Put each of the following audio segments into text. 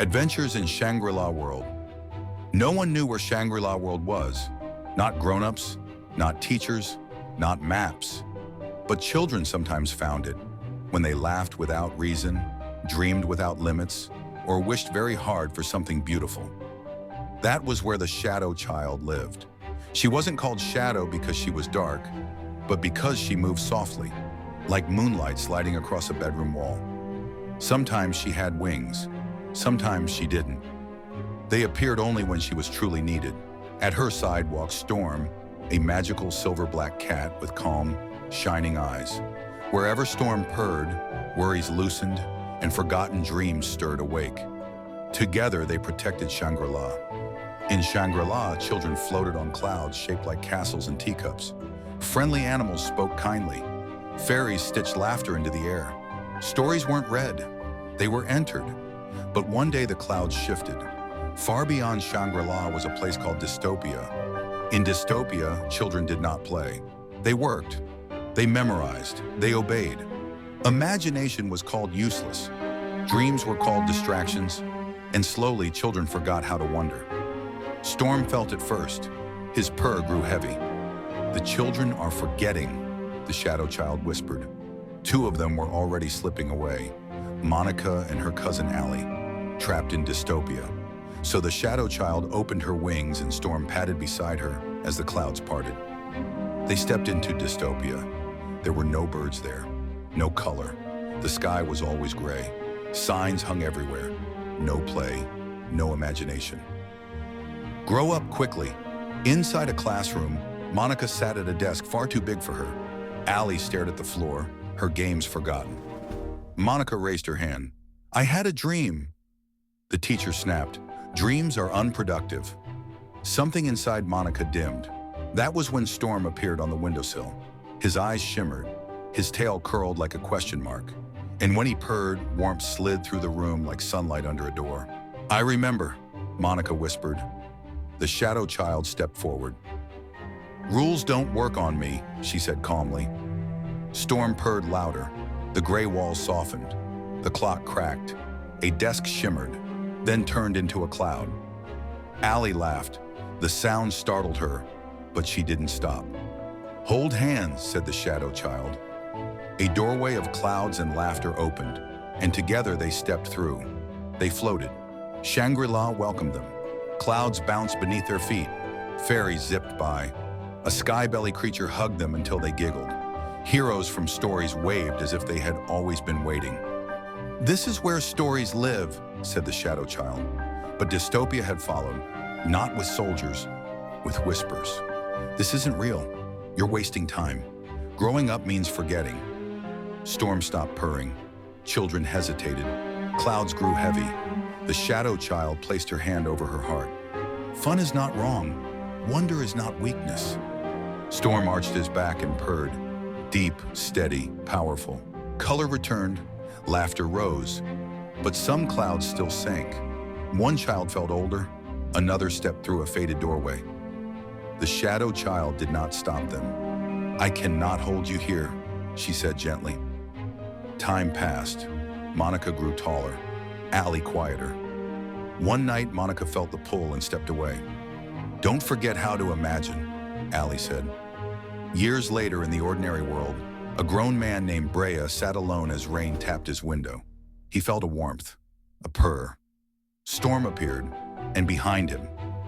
Adventures in Shangri-La World. No one knew where Shangri-La World was. Not grown-ups, not teachers, not maps. But children sometimes found it, when they laughed without reason, dreamed without limits, or wished very hard for something beautiful. That was where the Shadow Child lived. She wasn't called Shadow because she was dark, but because she moved softly, like moonlight sliding across a bedroom wall. Sometimes she had wings, sometimes she didn't. They appeared only when she was truly needed. At her side walked Storm, a magical silver-black cat with calm, shining eyes. Wherever Storm purred, worries loosened, and forgotten dreams stirred awake. Together, they protected Shangri-La. In Shangri-La, children floated on clouds shaped like castles and teacups. Friendly animals spoke kindly. Fairies stitched laughter into the air. Stories weren't read, they were entered. But one day the clouds shifted. Far beyond Shangri-La was a place called Dystopia. In Dystopia, children did not play. They worked. They memorized. They obeyed. Imagination was called useless. Dreams were called distractions. And slowly, children forgot how to wonder. Storm felt it first. His purr grew heavy. "The children are forgetting," the Shadow Child whispered. Two of them were already slipping away, Monica and her cousin Allie, trapped in Dystopia. So the Shadow Child opened her wings and Storm padded beside her as the clouds parted. They stepped into Dystopia. There were no birds there, no color. The sky was always gray. Signs hung everywhere. No play, no imagination. Grow up quickly. Inside a classroom, Monica sat at a desk far too big for her. Allie stared at the floor, her games forgotten. Monica raised her hand. "I had a dream." The teacher snapped. "Dreams are unproductive." Something inside Monica dimmed. That was when Storm appeared on the windowsill. His eyes shimmered, his tail curled like a question mark. And when he purred, warmth slid through the room like sunlight under a door. "I remember," Monica whispered. The Shadow Child stepped forward. "Rules don't work on me," she said calmly. Storm purred louder. The gray walls softened. The clock cracked. A desk shimmered, then turned into a cloud. Allie laughed. The sound startled her, but she didn't stop. "Hold hands," said the Shadow Child. A doorway of clouds and laughter opened, and together they stepped through. They floated. Shangri-La welcomed them. Clouds bounced beneath their feet. Fairies zipped by. A sky-belly creature hugged them until they giggled. Heroes from stories waved as if they had always been waiting. "This is where stories live," said the Shadow Child. But Dystopia had followed, not with soldiers, with whispers. "This isn't real. You're wasting time. Growing up means forgetting." Storm stopped purring. Children hesitated. Clouds grew heavy. The Shadow Child placed her hand over her heart. "Fun is not wrong. Wonder is not weakness." Storm arched his back and purred. Deep, steady, powerful. Color returned. Laughter rose. But some clouds still sank. One child felt older. Another stepped through a faded doorway. The Shadow Child did not stop them. "I cannot hold you here," she said gently. Time passed. Monica grew taller. Allie quieter. One night, Monica felt the pull and stepped away. "Don't forget how to imagine," Allie said. Years later in the ordinary world, a grown man named Brea sat alone as rain tapped his window. He felt a warmth, a purr. Storm appeared, and behind him,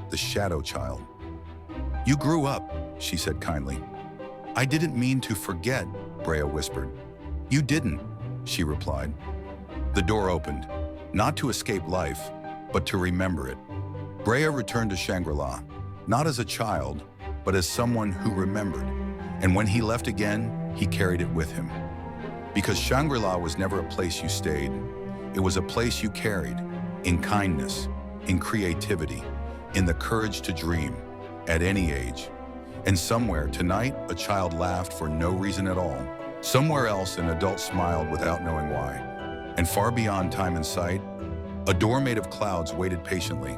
the Shadow Child. "You grew up," she said kindly. "I didn't mean to forget," Brea whispered. "You didn't," she replied. The door opened, not to escape life, but to remember it. Brea returned to Shangri-La, not as a child, but as someone who remembered. And when he left again, he carried it with him. Because Shangri-La was never a place you stayed. It was a place you carried, in kindness, in creativity, in the courage to dream, at any age. And somewhere tonight, a child laughed for no reason at all. Somewhere else, an adult smiled without knowing why. And far beyond time and sight, a door made of clouds waited patiently,